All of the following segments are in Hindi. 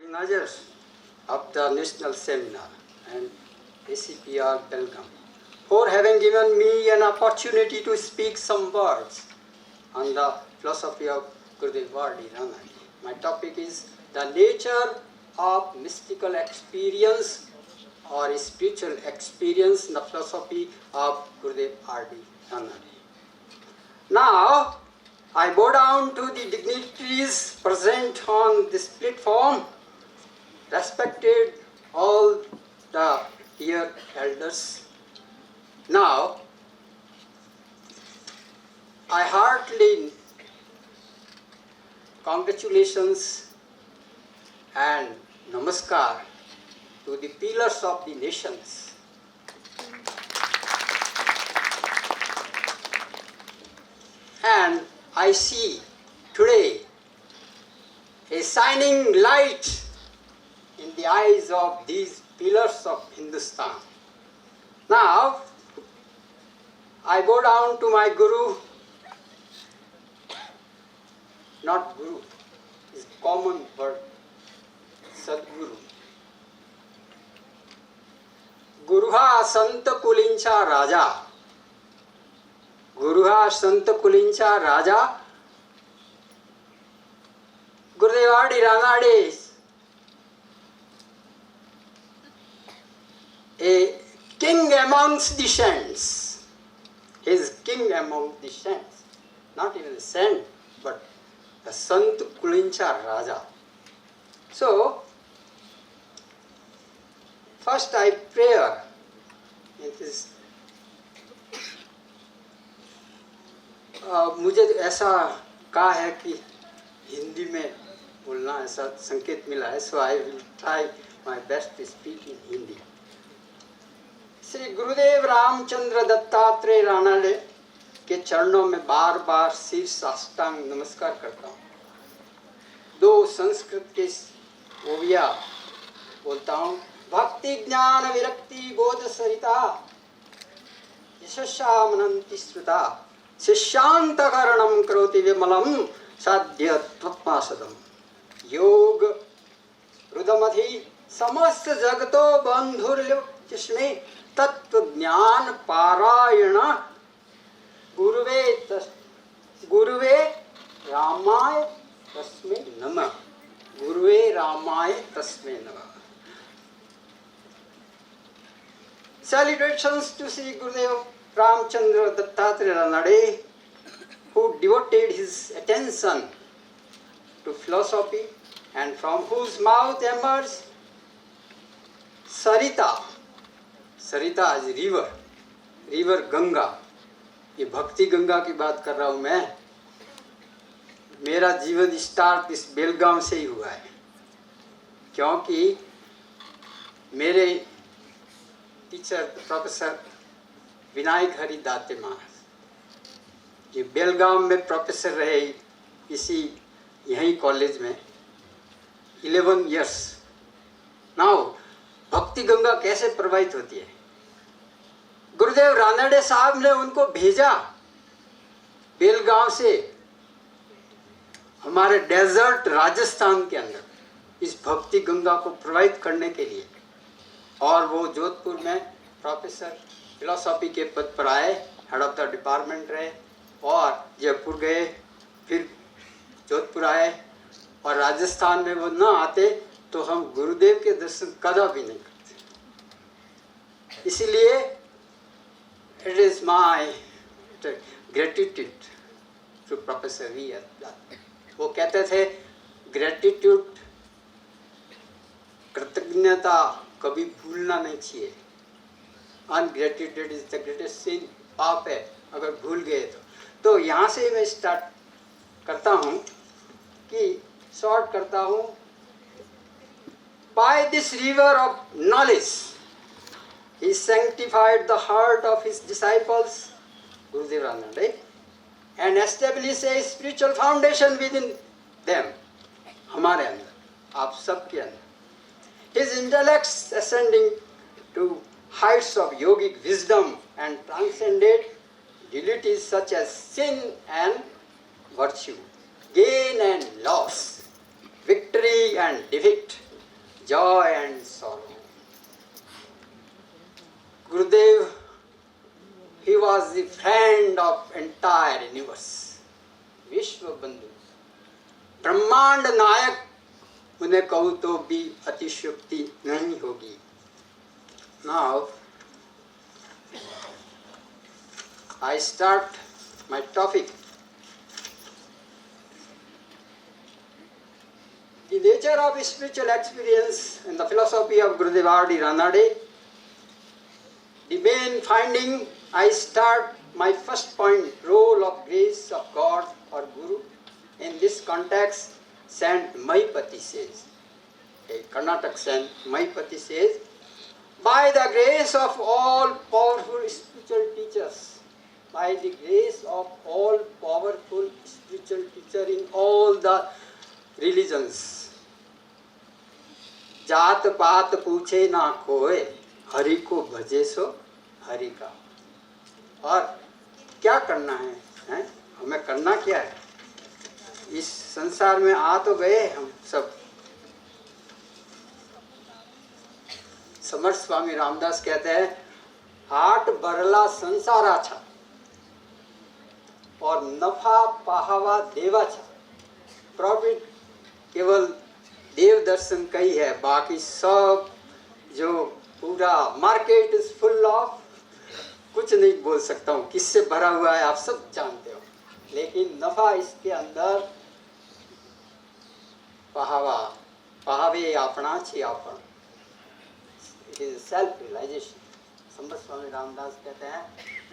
organizers of the national seminar and ACPR Belgaum for having given me an opportunity to speak some words on the philosophy of Gurudev Vardi Ranade. My topic is the nature of mystical experience or spiritual experience in the philosophy of Gurudev Vardi Ranade. Now, I bow down to the dignitaries present on this platform, respected all the dear elders. Now, I heartily congratulations and namaskar to the pillars of the nations. And I see today a shining light in the eyes of these pillars of Hindustan. Now, I go down to my Guru, not Guru, it's common word, Sadguru. Guru ha Sant Kulincha Raja. Guru ha Sant Kulincha Raja. Gurudev Vardi Ranade is a king amongst the saints. He is king among the saints. Not even a saint, but the Sant Kulincha Raja. So, first I pray. It is मुझे ऐसा कहा है कि हिंदी में बोलना ऐसा संकेत मिला है, so I will try my best to speak in Hindi. Shri Gurudev Ramchandra Dattatreya Ranade के चरणों में बार बार शीर्ष साष्टांग नमस्कार करता हूँ. दो संस्कृत के ओविया बोलता हूँ. भक्ति ज्ञान विरक्ति बोध सरिता यशस्यामनन्ति श्रुता शिष्यान्तकरणं करोति विमलं साध्य त्वत्पासदम्. योग रुदमधि समस्त जगतो बंधुर्यस्मे तत्व ज्ञान पारायण गुरुवे रामाय तस्मै नमः. गुरुवे रामाय तस्मै नमः. Salutations to Sri Gurudev Ramchandra Dattatreya Ranade, who devoted his attention to philosophy and from whose mouth emerged Sarita. Sarita is river, river Ganga. ये भक्ति गंगा की बात कर रहा हूँ मैं. मेरा जीवन स्टार्ट इस बेलगाम से ही हुआ है, क्योंकि मेरे टीचर प्रोफेसर विनायक हरि दाते महाराज ये बेलगाम में प्रोफेसर रहे इसी यहीं कॉलेज में 11 years. नाउ भक्ति गंगा कैसे प्रवाहित होती है? गुरुदेव रानडे साहब ने उनको भेजा बेलगाम से हमारे डेजर्ट राजस्थान के अंदर इस भक्ति गंगा को प्रवाहित करने के लिए, और वो जोधपुर में प्रोफेसर फिलोसॉफी के पद पर आए, हेड ऑफ द डिपार्टमेंट रहे, और जयपुर गए, फिर जोधपुर आए, और राजस्थान में वो न आते तो हम गुरुदेव के दर्शन कदापि नहीं करते. इसीलिए it is my gratitude to professor V. वो कहते थे ग्रेटिट्यूड, कृतज्ञता कभी भूलना नहीं चाहिए. Ungratitude is the greatest sin. पाप है अगर भूल गए तो यहाँ से मैं स्टार्ट करता हूँ कि शॉर्ट करता हूँ. By this river of knowledge, he sanctified the heart of his disciples, Gurudev Ranade, and established a spiritual foundation within them. हमारे अंदर, आप सबके अंदर. His intellects ascending to heights of yogic wisdom and transcended dualities such as sin and virtue, gain and loss, victory and defeat, joy and sorrow. Gurudev, he was the friend of entire universe. विश्व बंधु, ब्रह्मांड नायक उन्हें कहूँ तो भी अतिशयोक्ति नहीं होगी. Now, I start my topic. The nature of spiritual experience and the philosophy of Gurudev R.D. Ranade. The main finding, I start my first point, role of grace of God or Guru. In this context, Saint Mahipati says, a Karnataka Saint Mahipati says, by the grace of all powerful spiritual teachers, by the grace of all powerful spiritual teachers in all the religions, जात पात पूछे ना कोई, हरि को भजे सो हरि का. और क्या करना है? हमें करना क्या है? इस संसार में आ तो गए हम सब. समर्थ स्वामी रामदास कहते हैं, हाट बरला संसारा छा और नफा पाहवा देवा छा. प्रॉफिट केवल देव दर्शन का ही है, बाकी सब जो पूरा मार्केट इज फुल ऑफ, कुछ नहीं बोल सकता हूँ किससे भरा हुआ है, आप सब जानते हो. लेकिन नफा इसके अंदर पाहवा, पाहवे आपना छी आपन, it is self realisation. Samarth Swami Ramdas कहते हैं,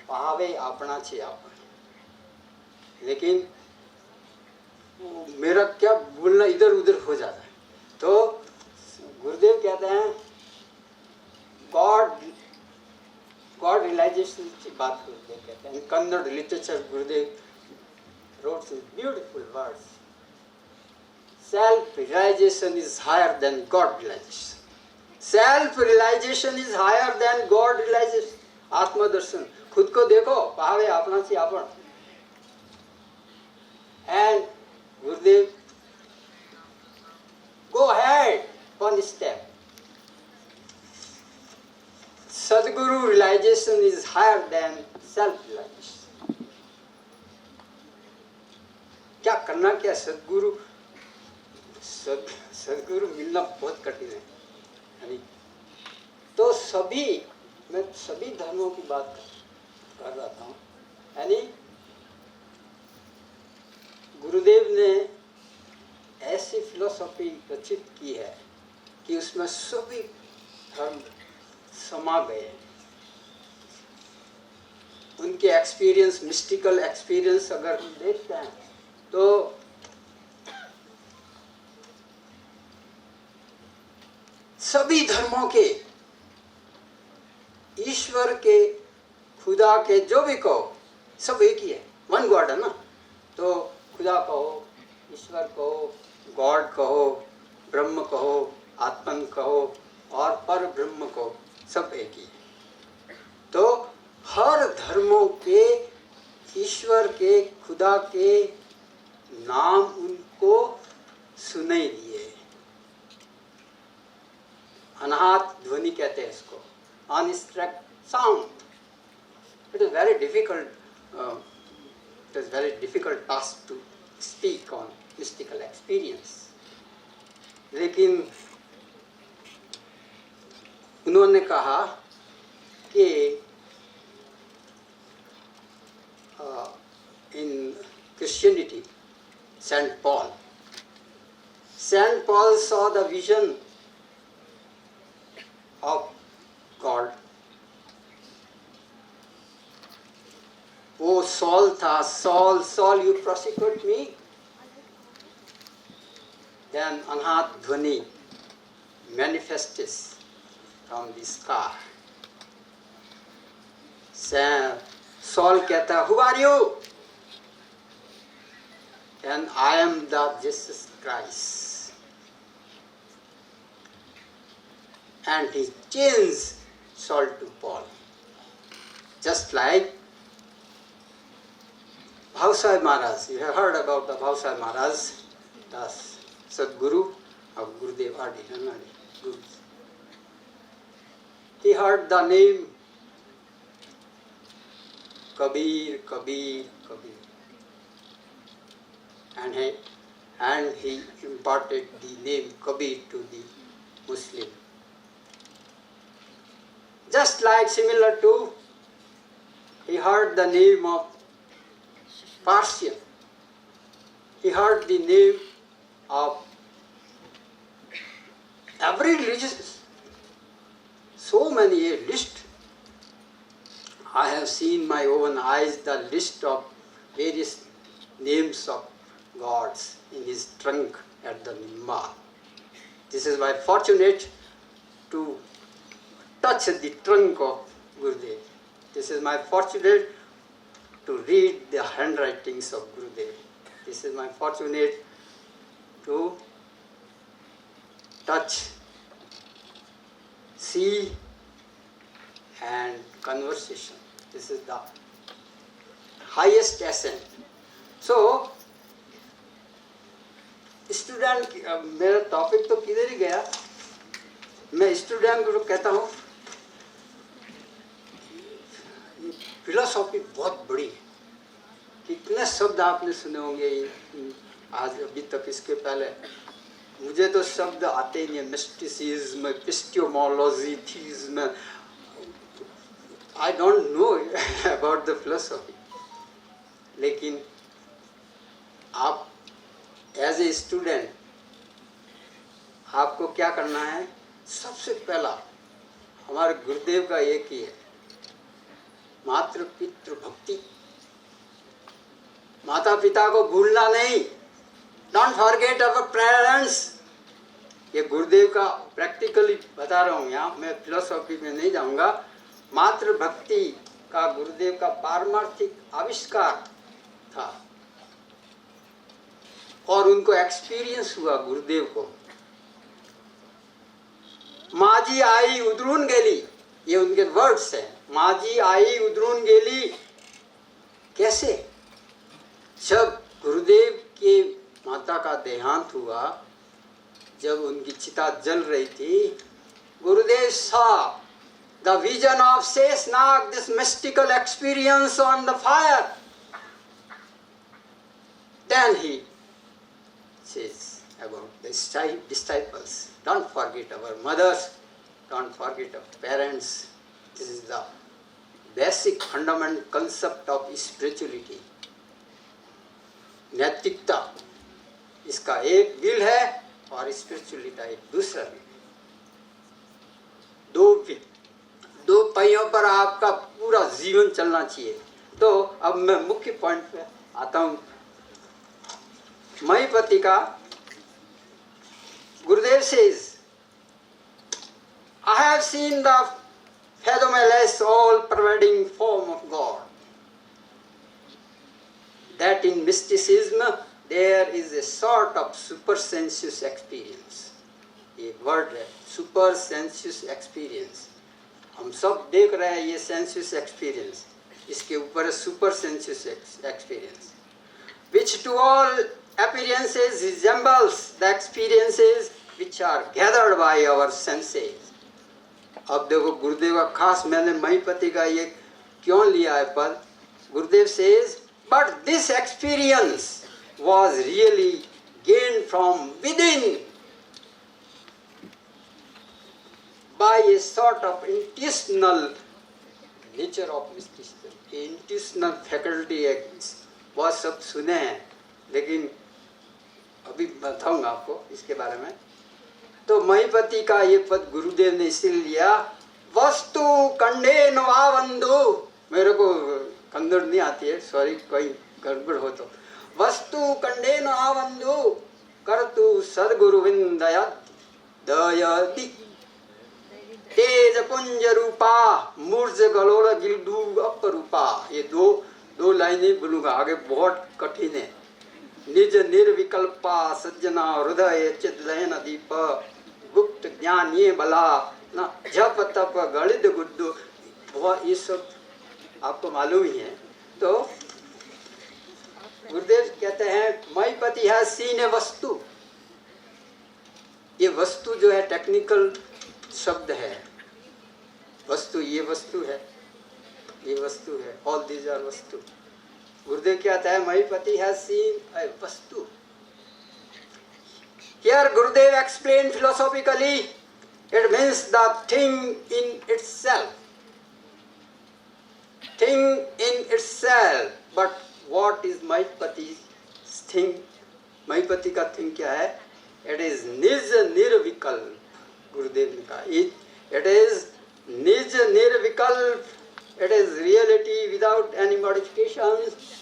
पाहवे आपना छी आपन. लेकिन मेरा क्या बोलना इधर उधर हो जाता है. तो गुरुदेव कहते हैं, गॉड रियलाइजेशन की बात गुरुदेव कहते हैं. इन Kannada literature Gurudev wrote some beautiful words. Self realization is higher than God realization. Self realization is higher than God realization. आत्मदर्शन, खुद को देखो, पावे अपना से अपन. And Gurudev, go ahead, one step. Sadguru realization is higher than self-realization. क्या करना क्या? सदगुरु मिलना बहुत कठिन है. तो मैं सभी धर्मों की बात कर रहा था. यानी गुरुदेव ने ऐसी फिलोसॉफी रचित की है कि उसमें सभी धर्म समा गए. उनके एक्सपीरियंस, मिस्टिकल एक्सपीरियंस अगर हम देखते हैं तो सभी धर्मों के, ईश्वर के, खुदा के, जो भी कहो, सब एक ही है. वन गॉड है ना. तो खुदा कहो, ईश्वर कहो, गॉड कहो, ब्रह्म कहो, आत्मन कहो और पर ब्रह्म कहो, सब एक ही है. तो हर धर्मों के, ईश्वर के, खुदा के नाम उनको सुनाई दिए. अनाहत ध्वनि कहते हैं इसको, unstruck sound. It is very difficult, it is very difficult task to speak on mystical experience. लेकिन उन्होंने कहा कि in Christianity, Saint Paul saw the vision of God. वो सॉल था, Saul you prosecute me. Then अनाहत ध्वनि manifests from the sky. Saul कहता, who are you? And I am the Jesus Christ. And he changed Saul to Paul. Just like Bhavsai Maharaj. You have heard about the Bhavsai Maharaj, the Sadguru of Gurudev R.D. Ranade. goods. He heard the name Kabir, Kabir, Kabir. And he imparted the name Kabir to the Muslim. Just like similar to, he heard the name of Persian. He heard the name of every religious. So many, a list. I have seen my own eyes the list of various names of gods in his trunk at the Nimba. This is why fortunate to touch the trunk of Gurudev. This is my fortunate to read the handwritings of Gurudev. This is my fortunate to touch, see and conversation. This is the highest ascent. So, student, मेरा टॉपिक तो किधर ही गया. मैं स्टूडेंट को कहता हूँ फिलोसॉफी बहुत बड़ी है. कितने शब्द आपने सुने होंगे आज अभी तक. इसके पहले मुझे तो शब्द आते ही नहीं. Mysticism, epistemology, theism, I don't know about the philosophy. लेकिन आप एज ए स्टूडेंट आपको क्या करना है? सबसे पहला हमारे गुरुदेव का एक ही है, मातृ पितृ भक्ति. माता पिता को भूलना नहीं. Don't forget our parents. ये गुरुदेव का प्रैक्टिकली बता रहा हूँ. यहाँ मैं फिलोसॉफी में नहीं जाऊँगा. मातृ भक्ति का गुरुदेव का पारमार्थिक आविष्कार था और उनको एक्सपीरियंस हुआ गुरुदेव को. माझी आई उधरून गेली, ये उनके वर्ड्स हैं. माझी आई उधरून गेली. कैसे? जब गुरुदेव के माता का देहांत हुआ, जब उनकी चिता जल रही थी, गुरुदेव saw the vision of Sheshnag, this mystical experience on the fire. Then he says about the disciples, don't forget our mothers, don't forget our parents. This is the basic fundamental concept of spirituality. नैतिकता इसका एक विल है और स्पिरिचुअलिटी का एक दूसरा विल. दो पहियों पर आपका पूरा जीवन चलना चाहिए. तो अब मैं मुख्य पॉइंट पे आता हूँ. महिपति का गुरुदेव says, I have seen the fathomless, all-pervading form of God. That in mysticism there is a sort of supersensuous experience. एक वर्ड है, supersensuous experience. हम सब देख रहे हैं ये sensuous experience. इसके ऊपर है supersensuous experience, which to all appearances resembles the experiences which are gathered by our senses. अब देखो गुरुदेव का खास मैंने महिपति का ये क्यों लिया है पद. गुरुदेव says, but this experience was really gained from within by a sort of intentional nature of mysticism. Intuitional faculty है. बहुत सब सुने हैं लेकिन अभी बताऊंगा आपको इसके बारे में. तो महिपति का ये पद गुरुदेव ने इसलिए लिया, वस्तु कंडे नवावंदु. मेरे को कन्नड़ नहीं आती है, सॉरी कोई गड़बड़ हो तो. वस्तु कंडे नवावंदु करतु सद्गुरुविंदया दयति तेज पुंज रूपा मूर्ज गलोल गिल्डू अपरूपा. ये दो लाइनें बोलूंगा, आगे बहुत कठिन है. निज निर्विकल्पा सज्जना हृदय चिदलयन दीप गुप्त ज्ञान ये बला ना जप तप गणित गुड्डू. ये सब आपको मालूम ही है. तो गुरुदेव कहते हैं महिपति है सीन वस्तु. ये वस्तु जो है टेक्निकल शब्द है, वस्तु, ये वस्तु है, ये वस्तु है, ऑल दीज आर वस्तु। गुरुदेव क्या कहता है, महिपति हैज सीन ए वस्तु। Here Gurudev explained philosophically, it means the thing in itself. Thing in itself. But what is Mahipati's thing? Mahipati का thing क्या है? It is निज निर्विकल्प। गुरुदेव ने कहा it is निज निर्विकल्प, it is reality without any modifications.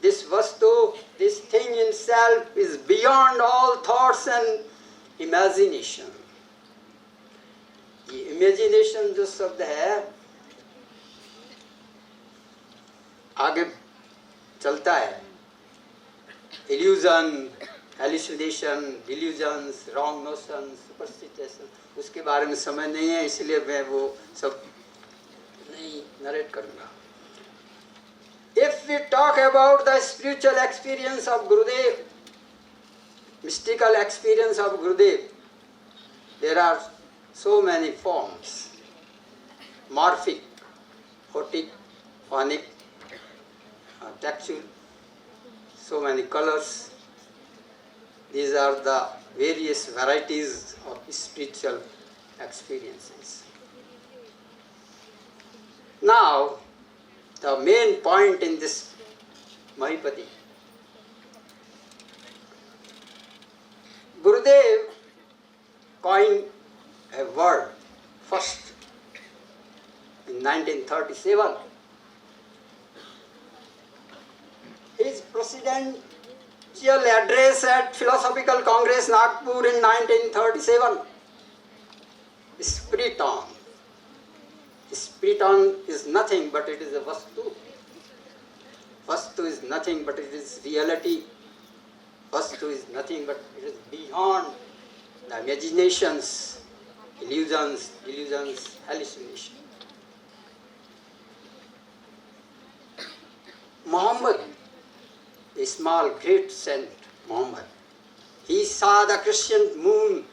This vastu, this thing in self is beyond all thoughts and imagination. ये imagination जो शब्द है आगे चलता है, illusion, hallucination, delusions, wrong notions, superstition, उसके बारे में समय नहीं है, इसलिए मैं वो सब नहीं नरेट करूँगा। If we talk about the spiritual experience of Gurudev, mystical experience of Gurudev, there are so many forms, morphic, photic, phonic, textual, so many colors. These are the various varieties of spiritual experiences. Now, the main point in this Mahipati, Gurudev coined a word first in 1937. His presidential address at Philosophical Congress Nagpur in 1937, Spiriton. Spiriton is nothing but it is a vastu. Vastu is nothing but it is reality. Vastu is nothing but it is beyond the imaginations, illusions, hallucination. Muhammad, a small great saint, Muhammad, he saw the crescent moon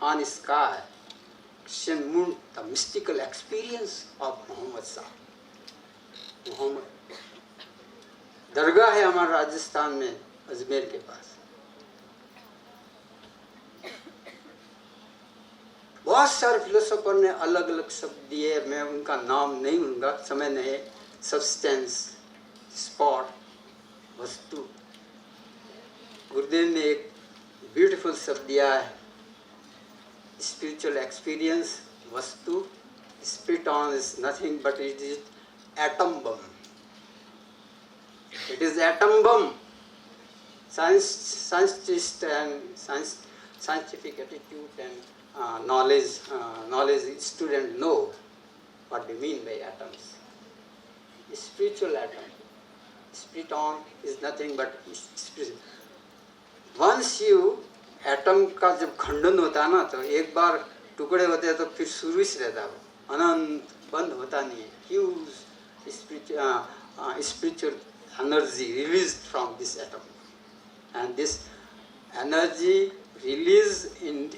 on the sky. Crescent moon, the mystical experience of Muhammad Sahib. Muhammad. दरगाह है हमारे राजस्थान में, अजमेर के पास। बहुत सारे फिलोसोफर ने अलग अलग शब्द दिए, मैं उनका नाम नहीं लूँगा, समय नहीं। सब्सटेंस, स्पॉट, वस्तु। गुरुदेव ने एक ब्यूटीफुल शब्द दिया है, spiritual experience, vastu. Spiriton is nothing but it is atom bomb. It is atom bomb. Scientists and scientific attitude and knowledge student know what they mean by atoms. Spiritual atom. Spiriton is nothing but spirit. Once you atom का जब खंडन होता है ना, तो एक बार टुकड़े होते हैं तो फिर शुरू ही से रहता है, अनंत, बंद होता नहीं है। Huge spiritual energy released from this atom, and this energy released in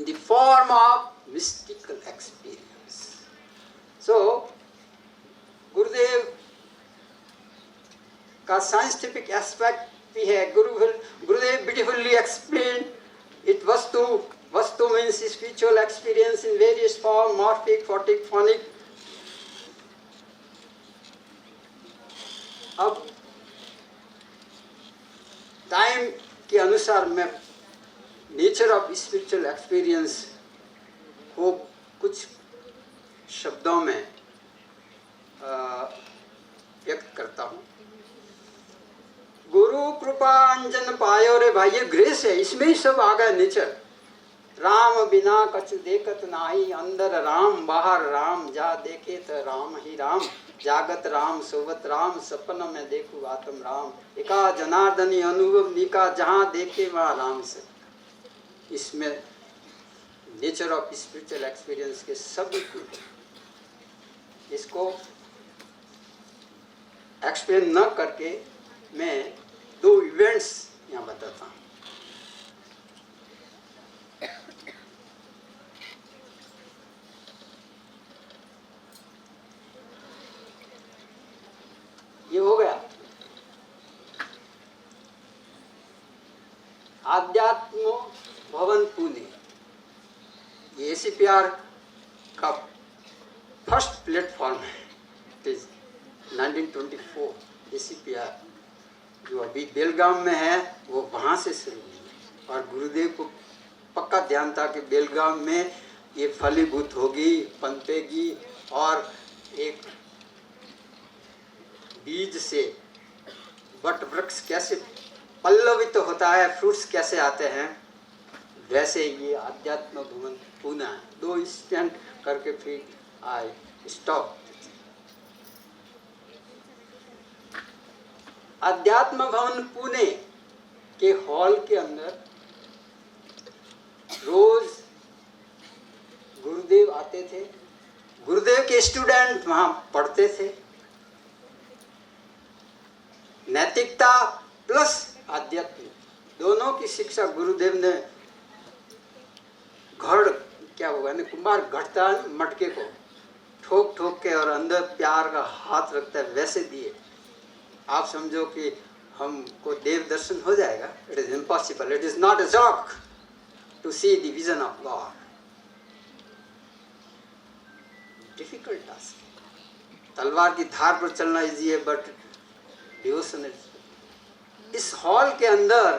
the form of mystical experience. So Gurudev का scientific aspect भी है। Gurudev beautifully explained it. Vastu means spiritual experience in various forms, morphic, photic, phonic. अब टाइम के अनुसार मैं नेचर ऑफ स्पिरिचुअल एक्सपीरियंस को कुछ शब्दों में व्यक्त करता हूँ। गुरु कृपा अंजन पायो रे भाई, ये ग्रेस है, इसमें ही सब आ गया नेचर। राम बिना कछु देखत नाही, अंदर राम बाहर राम, जा देखे तो राम ही राम, जागत राम सोवत राम, सपन में देखू आत्म राम, एका जनार्दनी अनुभव निका, जहाँ देखे वहाँ राम से। इसमें नेचर ऑफ स्पिरिचुअल एक्सपीरियंस के सभी गुण, इसको एक्सप्लेन न करके मैं दो इवेंट्स यहाँ बताता हूँ। आध्यात्म भवन पुणे, ये ACPR का फर्स्ट प्लेटफॉर्म है। इट इज 1924 ACPR जो अभी बेलगाम में है वो वहाँ से शुरू हुई और गुरुदेव को पक्का ध्यान था कि बेलगाम में ये फलीभूत होगी, पनपेगी और एक बीज से वट वृक्ष कैसे पल्लवित तो होता है, फ्रूट्स कैसे आते हैं, वैसे ये आध्यात्म भवन पुणे है। 2 स्टैंड करके फिर आई स्टॉप। अध्यात्म भवन पुणे के हॉल के अंदर रोज गुरुदेव आते थे, गुरुदेव के स्टूडेंट वहां पढ़ते थे। नैतिकता प्लस आध्यात्म दोनों की शिक्षा गुरुदेव ने घड़ क्या होगा ना, कुम्हार घड़ता मटके को ठोक ठोक के और अंदर प्यार का हाथ रखता है वैसे दिए। आप समझो कि हमको देव दर्शन हो जाएगा, it is impossible, it is not a joke to see the vision of God. Difficult task. तलवार की धार पर चलना इजी है बट डिवोशन इज। इस हॉल के अंदर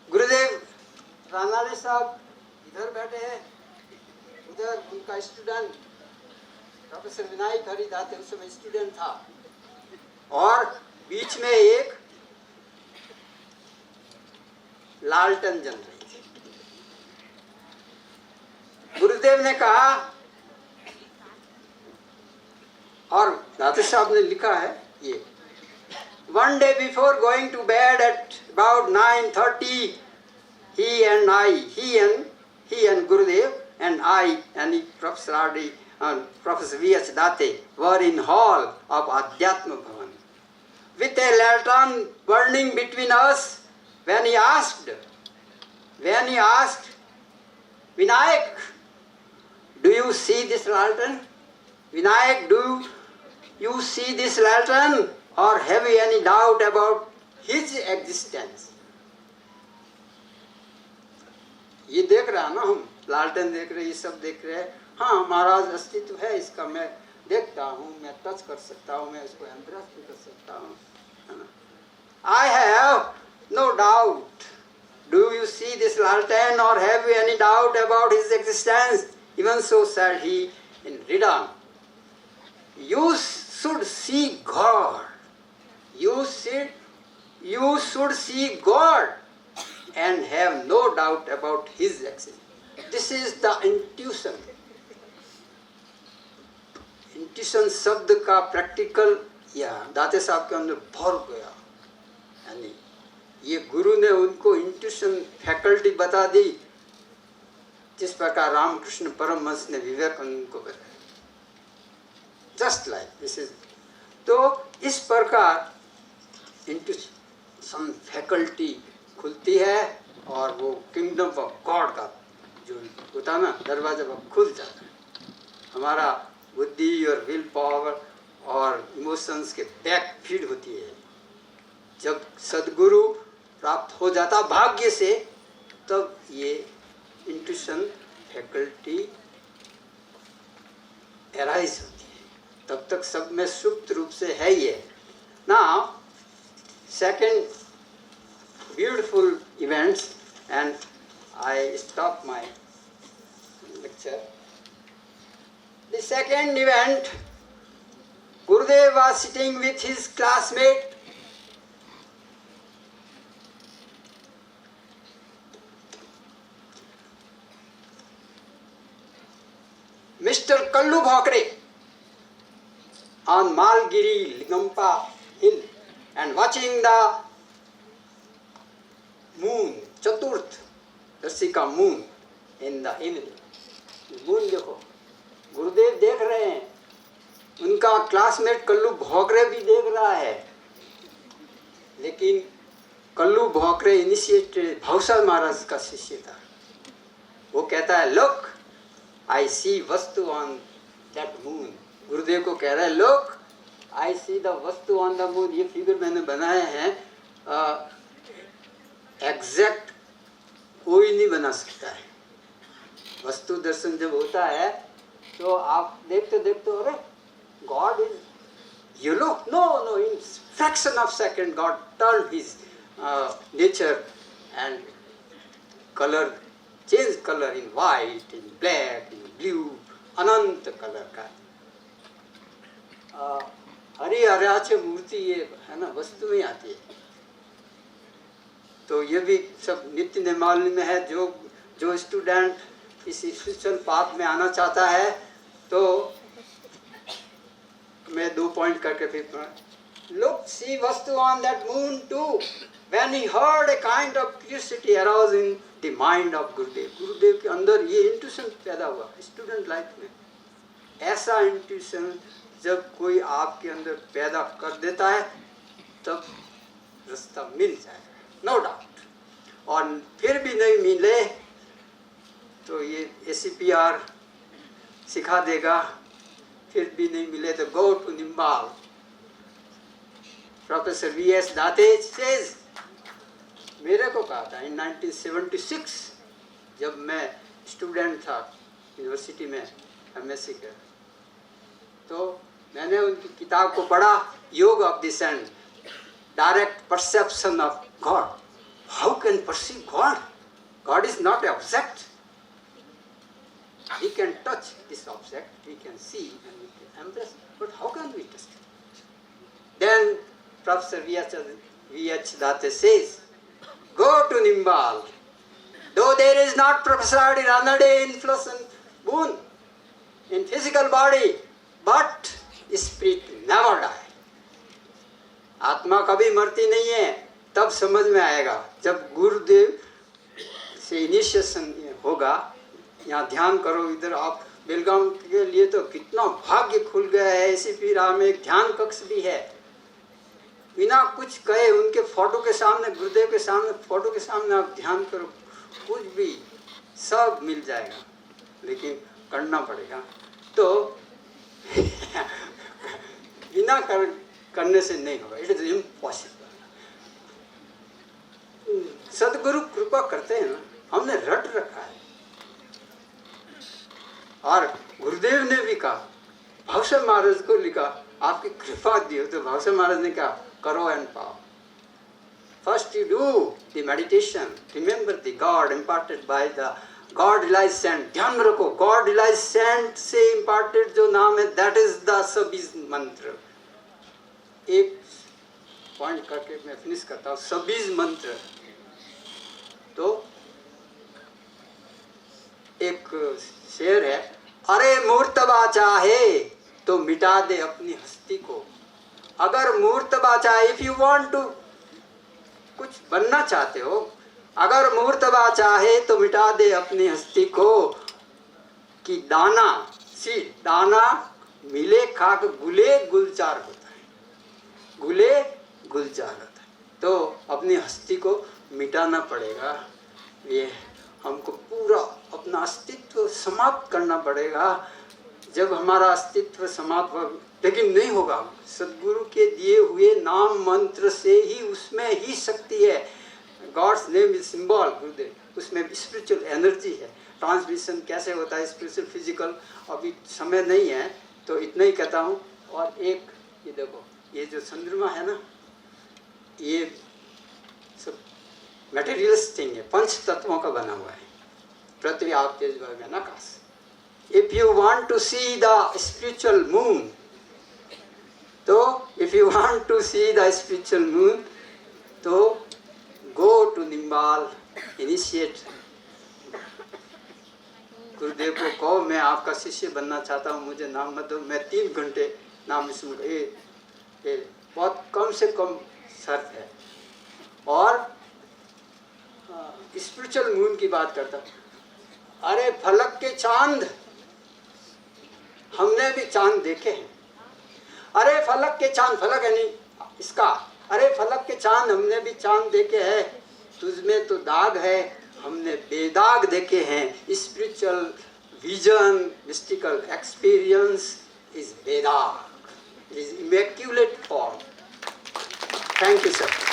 गुरुदेव रानाले साहब इधर बैठे हैं, उधर उनका स्टूडेंट प्रोफेसर विनायक हरिदाते उस समय स्टूडेंट था और बीच में एक लालटेन जल रही थी। गुरुदेव ने कहा, और दाते साहब ने लिखा है ये, one day before going to bed at about 9:30 he and Gurudev and I and Professor R.D. Professor V.H. Date were in hall of Adhyatma Bhavan with a lantern burning between us when he asked Vinayak, do you see this lantern? Vinayak, do you see this lantern or have you any doubt about his existence? ये देख रहा ना, हम लालटेन देख रहे, ये सब देख रहे हैं। हाँ, महाराज अस्तित्व है इसका, मैं देखता हूँ, मैं टच कर सकता हूँ, मैं इसको एम्ब्रेस भी कर सकता हूँ, है ना। I have no doubt. Do you see this lantern or have you any doubt about his existence? Even so said he in return. You should see God. You should see God and have no doubt about his existence. This is the intuition. Intuition शब्द का प्रैक्टिकल या दाते साहब के अंदर भर गया। यानी ये गुरु ने उनको इंट्यूशन फैकल्टी बता दी, जिस प्रकार रामकृष्ण परमहंस ने विवेकानंद को बताया। Just like this is. तो इस प्रकार इंट्यूशन फैकल्टी खुलती है और वो किंगडम ऑफ गॉड का जो होता है ना, दरवाजा वो खुल जाता है। हमारा बुद्धि और विल पावर और इमोशंस के बैक फीड होती है। जब सदगुरु प्राप्त हो जाता भाग्य से, तब ये इंट्यूशन फैकल्टी एराइज होती है। तब तक सब में सुप्त रूप से है ये। Now second beautiful events and I stop my lecture. The second event, Gurudev was sitting with his classmate. Mr. Kallu Bhakre on Malgiri Ligampa hill and watching the moon, Chaturth Darsika moon in the evening. Moon देखो, गुरुदेव देख रहे हैं, उनका क्लासमेट कल्लू भोकरे भी देख रहा है। लेकिन कल्लू भोकरे इनिशिएटेड भावसार महाराज का शिष्य था। वो कहता है, लुक आई सी वस्तु ऑन दैट मून। गुरुदेव को कह रहा है, लुक I see the वस्तु on the moon, ये फिगर मैंने बनाए हैं, एग्जैक्ट कोई नहीं बना सकता है। वस्तु दर्शन जब होता है तो आप देखते देखते अरे God is you know no in fraction of second God turn his nature and colour change colour in white, in black, in blue, Anant colour का हरी हरियाचे मूर्ति ये है ना, वस्तु में आती है। तो ये भी सब नित्य निर्माल्य में है। जो स्टूडेंट इस स्पिरिचुअल पाथ में आना चाहता है तो मैं 2 पॉइंट करके फिर लुक सी वस्तु on that moon to when he heard a kind of curiosity arouse in the mind of Gurudev. Gurudev के अंदर ये इंट्यूशन पैदा हुआ स्टूडेंट लाइफ में। ऐसा इंट्यूशन जब कोई आपके अंदर पैदा कर देता है तब रास्ता मिल जाएगा, नो डाउट। और फिर भी नहीं मिले तो ये ACPR सिखा देगा। फिर भी नहीं मिले तो go to निम्बाल। Professor VS Date says, मेरे को कहा था इन 1976 जब मैं स्टूडेंट था यूनिवर्सिटी में MSc का, तो मैंने उनकी किताब को पढ़ा, yoga of descent, direct perception of God. How can perceive God? God is not a object. We can touch this object, we can see and we can embrace, but how can we touch? Then professor VH Date says, go to Nimbal. Though there is not prophesied in another day influence and boon in physical body, but spirit never die. आत्मा कभी मरती नहीं है। तब समझ में आएगा जब गुरुदेव से इनिशिएशन होगा। यहाँ ध्यान करो, इधर आप बेलगाम के लिए तो कितना भाग्य खुल गया है। ACP राह में एक ध्यान कक्ष भी है। बिना कुछ कहे उनके फोटो के सामने, गुरुदेव के सामने, फोटो के सामने आप ध्यान करो, कुछ भी सब मिल जाएगा, लेकिन करना पड़ेगा। तो बिना करने से नहीं होगा, इट इज इम्पॉसिबल। सदगुरु कृपा करते हैं ना, हमने रट रखा है। और गुरुदेव ने भी कहा, भावसा महाराज को लिखा, आपकी कृपा दियो, तो भावसा महाराज ने कहा करो एंड पाओ। First you do the meditation, remember the God imparted by the God realise saint. ध्यान में रखो, गॉड रिलाइज सेंट से इम्पार्टेड जो नाम है दैट इज द सबीज मंत्र। एक पॉइंट करके मैं फिनिश करता हूँ। सबीज मंत्र तो एक शेर है, अरे मूर्तबा चाहे तो मिटा दे अपनी हस्ती को। अगर मूर्तबा चाहे, इफ यू वांट टू कुछ बनना चाहते हो, अगर मूर्तबा चाहे तो मिटा दे अपनी हस्ती को। कि दाना सीड, दाना मिले खाक गुले गुलजार होता है, गुले गुलजार होता है। तो अपनी हस्ती को मिटाना पड़ेगा। ये हमको पूरा अपना अस्तित्व समाप्त करना पड़ेगा। जब हमारा अस्तित्व समाप्त हो, लेकिन नहीं होगा, सदगुरु के दिए हुए नाम मंत्र से ही, उसमें ही शक्ति है। गॉड्स नेम इज सिंबल गुरुदेव, उसमें स्पिरिचुअल एनर्जी है। ट्रांसमिशन कैसे होता है स्पिरिचुअल फिजिकल, अभी समय नहीं है तो इतना ही कहता हूँ। और एक ये देखो, ये जो चंद्रमा है ना, ये सब मटेरियल्स थिंग है, पंच तत्वों का बना हुआ है। पृथ्वी, आप, तेज, वायु, आकाश। If you want to see the spiritual moon, तो if you want to see the spiritual moon, तो go to Nimbal, initiate। गुरुदेव को कहो मैं आपका शिष्य बनना चाहता हूँ, मुझे नाम मत दो, मैं 3 घंटे नाम सुनूंगा। ये बहुत कम से कम शर्त है। और स्पिरिचुअल मून की बात करता हूँ। अरे फलक के चांद, हमने भी चांद देखे हैं। अरे फलक के चांद, फलक है नहीं इसका, अरे फलक के चांद, हमने भी चांद देखे हैं। तुझमें तो दाग है, हमने बेदाग देखे हैं। Spiritual vision, mystical experience is बेदाग। It is immaculate form. Thank you, sir.